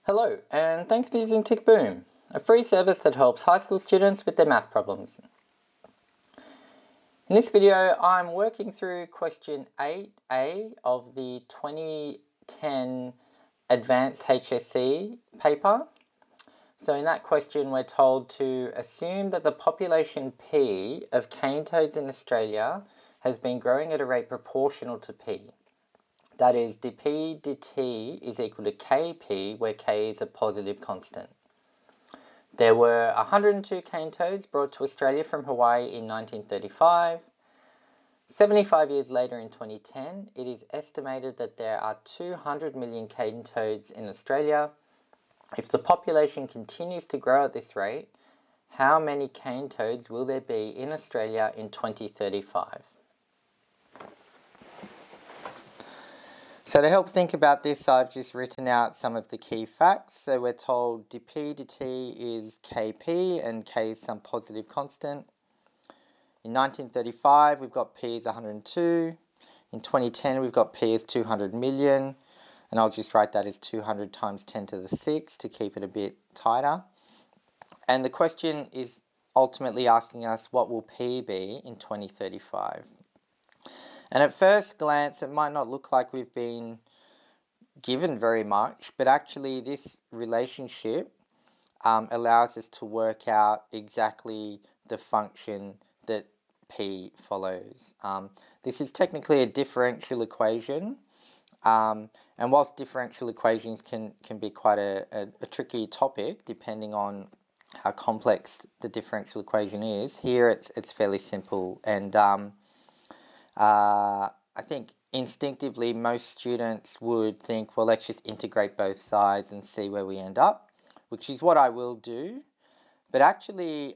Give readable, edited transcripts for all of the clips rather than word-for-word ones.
Hello, and thanks for using TickBoom, a free service that helps high school students with their math problems. In this video, I'm working through question 8A of the 2010 Advanced HSC paper. So in that question, we're told to assume that the population P of cane toads in Australia has been growing at a rate proportional to P. That is, dp dt is equal to kp, where k is a positive constant. There were 102 cane toads brought to Australia from Hawaii in 1935. 75 years later in 2010, it is estimated that there are 200 million cane toads in Australia. If the population continues to grow at this rate, how many cane toads will there be in Australia in 2035? So to help think about this, I've just written out some of the key facts. So we're told dp dt is kp and k is some positive constant. In 1935, we've got p is 102. In 2010, we've got p is 200 million. And I'll just write that as 200 times 10 to the 6 to keep it a bit tighter. And the question is ultimately asking us, what will p be in 2035? And at first glance, it might not look like we've been given very much, but actually this relationship allows us to work out exactly the function that p follows. This is technically a differential equation, and whilst differential equations can be quite a tricky topic depending on how complex the differential equation is, here it's fairly simple. And I think instinctively most students would think, well, let's just integrate both sides and see where we end up, which is what I will do. But actually,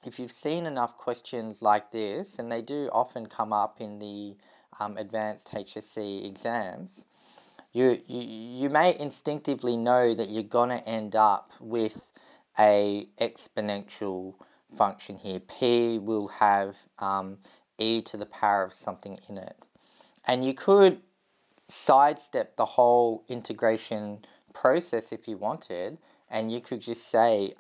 if you've seen enough questions like this, and they do often come up in the advanced HSC exams, you may instinctively know that you're going to end up with a exponential function here. P will have e to the power of something in it. And you could sidestep the whole integration process if you wanted, and you could just say,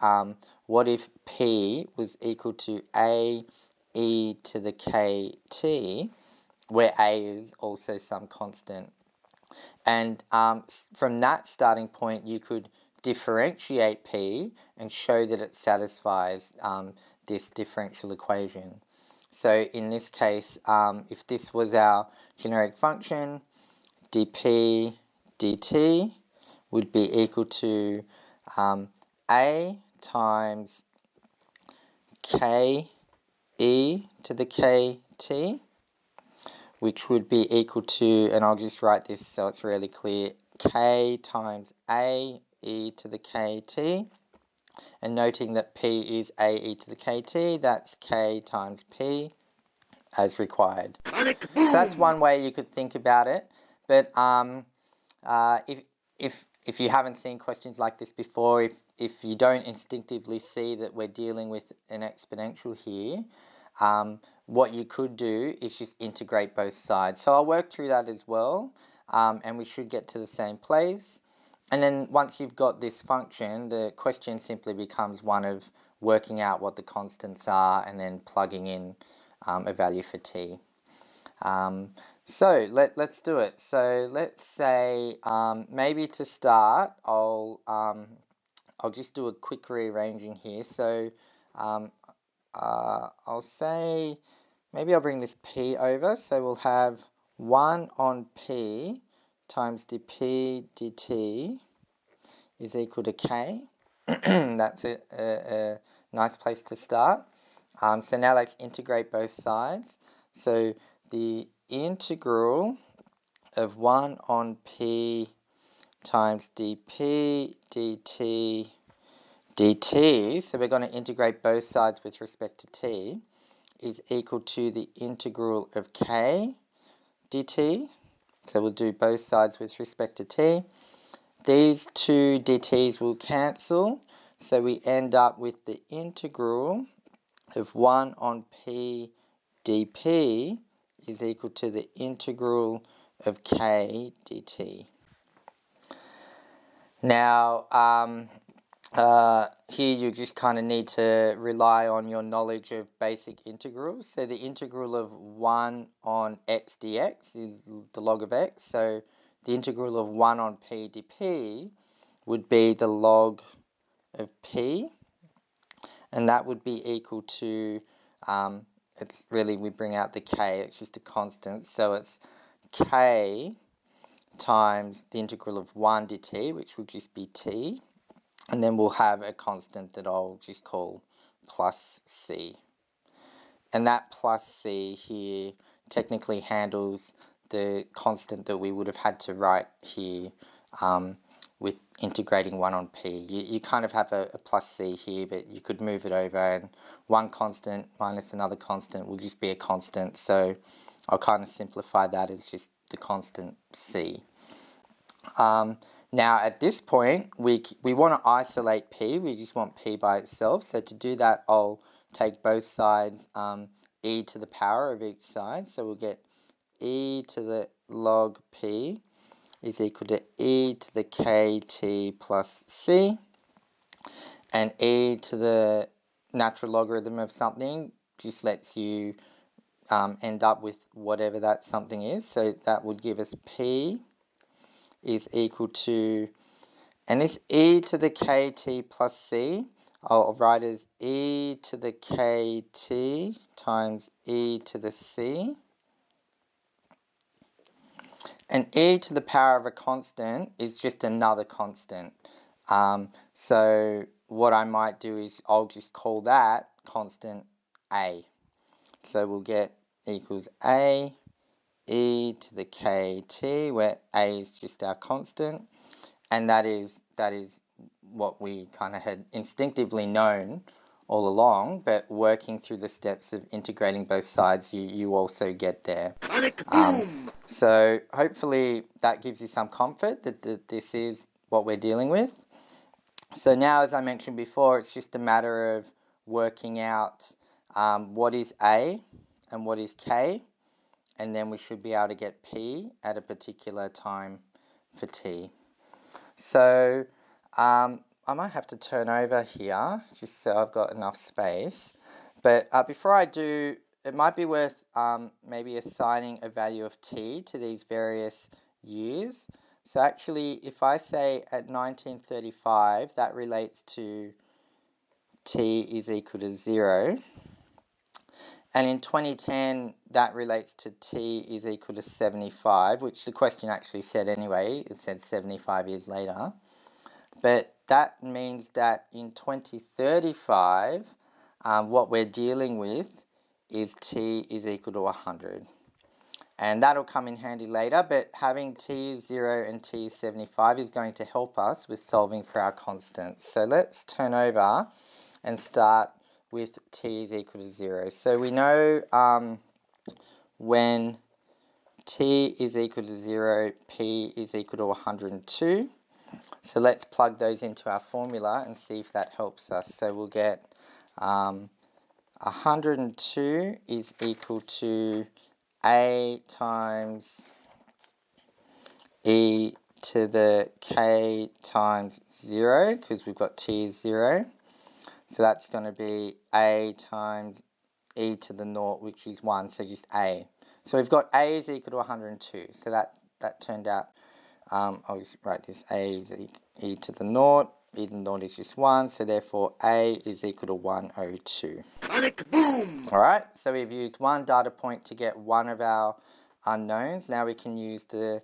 what if p was equal to a e to the kt, where a is also some constant. And from that starting point, you could differentiate p and show that it satisfies this differential equation. So in this case, if this was our generic function, dp dt would be equal to a times k e to the kt, which would be equal to, and I'll just write this so it's really clear, k times a e to the kt. And noting that p is a e to the kt, that's k times p as required. So that's one way you could think about it. But if you haven't seen questions like this before, if you don't instinctively see that we're dealing with an exponential here, what you could do is just integrate both sides. So I'll work through that as well, and we should get to the same place. And then once you've got this function, the question simply becomes one of working out what the constants are and then plugging in a value for t. So let's do it. So let's say maybe to start, I'll just do a quick rearranging here. So I'll say maybe I'll bring this p over. So we'll have 1 on p times dp dt is equal to k. That's a nice place to start. So now let's integrate both sides. So the integral of 1 on p times dp dt, so we're going to integrate both sides with respect to t, is equal to the integral of k dt. So we'll do both sides with respect to t. These two dt's will cancel, so we end up with the integral of 1 on p dp is equal to the integral of k dt. Now, here you just kind of need to rely on your knowledge of basic integrals. So the integral of 1 on x dx is the log of x. So the integral of 1 on p dp would be the log of p. And that would be equal to, it's really, we bring out the k, it's just a constant. So it's k times the integral of 1 dt, which will just be t. And then we'll have a constant that I'll just call plus c. And that plus c here technically handles the constant that we would have had to write here with integrating 1 on p. You kind of have a plus c here, but you could move it over, and one constant minus another constant will just be a constant. So I'll kind of simplify that as just the constant c. Now at this point, we want to isolate p. We just want p by itself. So to do that, I'll take both sides e to the power of each side. So we'll get e to the log p is equal to e to the kt plus c. And e to the natural logarithm of something just lets you end up with whatever that something is. So that would give us p is equal to, and this e to the kt plus c, I'll write as e to the kt times e to the c. And e to the power of a constant is just another constant. So what I might do is I'll just call that constant a. So we'll get equals a e to the kt, where a is just our constant, and that is what we kind of had instinctively known all along, but working through the steps of integrating both sides, you also get there. So hopefully that gives you some comfort that this is what we're dealing with. So now, as I mentioned before, it's just a matter of working out what is a and what is k, and then we should be able to get p at a particular time for t. So I might have to turn over here just so I've got enough space. But before I do, it might be worth maybe assigning a value of t to these various years. So actually, if I say at 1935, that relates to t is equal to 0. And in 2010, that relates to t is equal to 75, which the question actually said anyway. It said 75 years later. But that means that in 2035, what we're dealing with is t is equal to 100. And that'll come in handy later, but having t 0 and t 75 is going to help us with solving for our constants. So let's turn over and start with t is equal to 0. So we know when t is equal to 0, p is equal to 102. So let's plug those into our formula and see if that helps us. So we'll get 102 is equal to a times e to the k times 0, because we've got t is 0. So that's going to be a times e to the naught, which is 1, so just a. So we've got a is equal to 102. So that turned out, I'll just write this, a is e to the naught, e to the naught is just 1, so therefore a is equal to 102. Panic boom! Alright, so we've used one data point to get one of our unknowns. Now we can use the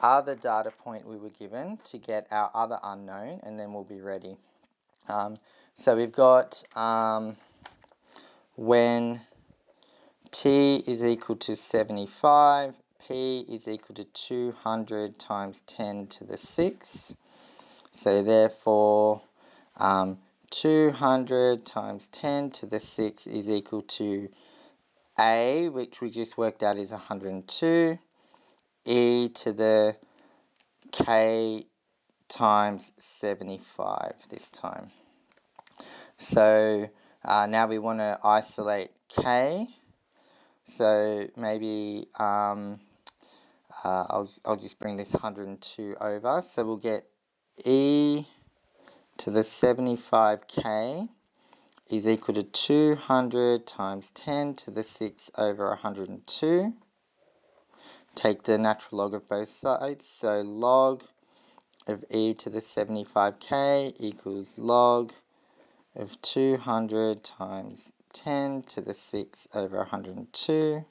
other data point we were given to get our other unknown, and then we'll be ready. So we've got when t is equal to 75, p is equal to 200 times 10 to the 6. So therefore, 200 times 10 to the 6 is equal to a, which we just worked out is 102, e to the k times 75 this time. So now we want to isolate k. So maybe I'll just bring this 102 over. So we'll get e to the 75k is equal to 200 times 10 to the 6 over 102. Take the natural log of both sides, so log of e to the 75k equals log of 200 times 10 to the 6 over 102.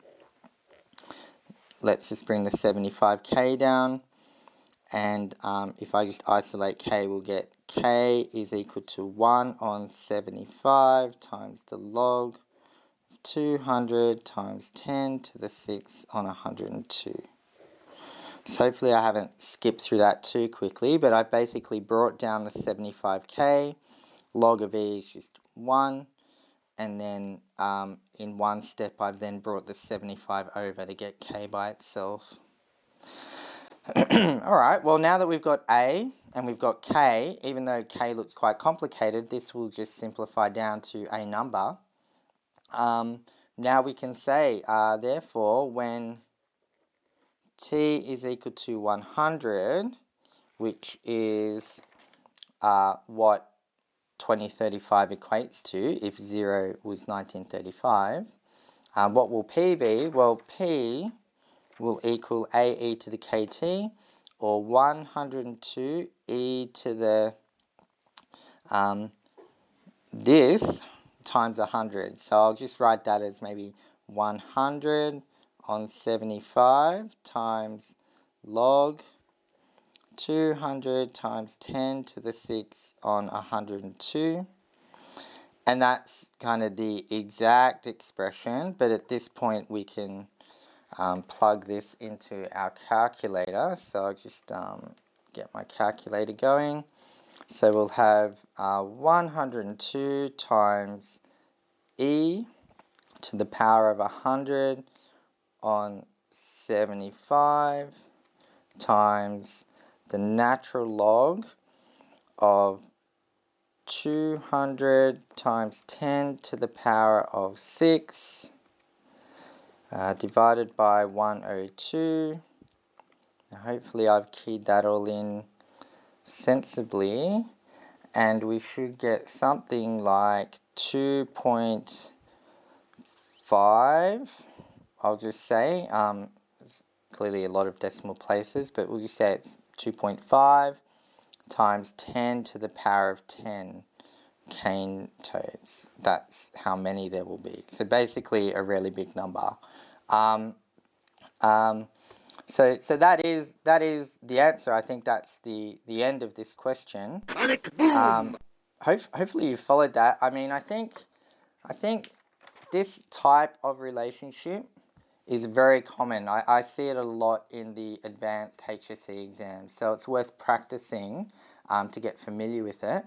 Let's just bring the 75k down, and if I just isolate k, we'll get k is equal to 1 on 75 times the log of 200 times 10 to the 6 on 102. So hopefully I haven't skipped through that too quickly, but I basically brought down the 75k. Log of e is just 1, and then in one step I've then brought the 75 over to get k by itself. Alright, well now that we've got a and we've got k, even though k looks quite complicated, this will just simplify down to a number. Now we can say, therefore, when t is equal to 100, which is what 2035 equates to if 0 was 1935, what will p be? Well, p will equal ae to the kt, or 102 e to the this times 100. So I'll just write that as maybe 100 on 75 times log 200 times 10 to the 6 on 102. And that's kind of the exact expression, but at this point we can plug this into our calculator. So I'll just get my calculator going. So we'll have 102 times e to the power of 100 on 75 times the natural log of 200 times 10 to the power of 6 divided by 102. Now hopefully I've keyed that all in sensibly, and we should get something like 2.5. I'll just say, there's clearly a lot of decimal places, but we'll just say it's 2.5 times 10 to the power of 10 cane toads. That's how many there will be. So basically a really big number. So that is the answer. I think that's the end of this question. Hopefully you followed that. I mean, I think this type of relationship is very common. I see it a lot in the advanced HSC exams, so it's worth practicing to get familiar with it.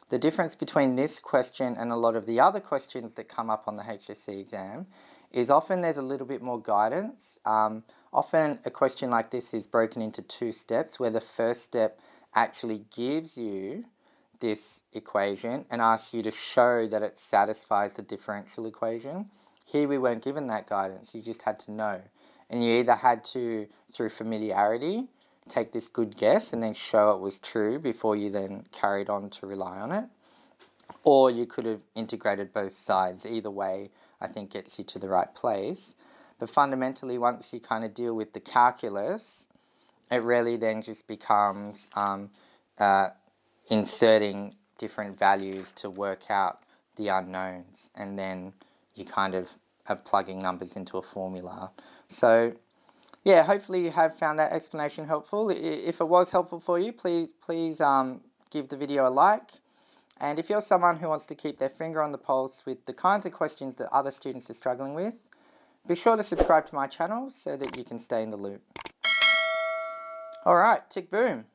The difference between this question and a lot of the other questions that come up on the HSC exam is often there's a little bit more guidance. Often a question like this is broken into 2 steps, where the first step actually gives you this equation and asks you to show that it satisfies the differential equation. Here we weren't given that guidance, you just had to know. And you either had to, through familiarity, take this good guess and then show it was true before you then carried on to rely on it. Or you could have integrated both sides. Either way, I think gets you to the right place. But fundamentally, once you kind of deal with the calculus, it really then just becomes inserting different values to work out the unknowns, and then you kind of are plugging numbers into a formula. So yeah, hopefully you have found that explanation helpful. If it was helpful for you, please give the video a like. And if you're someone who wants to keep their finger on the pulse with the kinds of questions that other students are struggling with, be sure to subscribe to my channel so that you can stay in the loop. Alright, tick boom.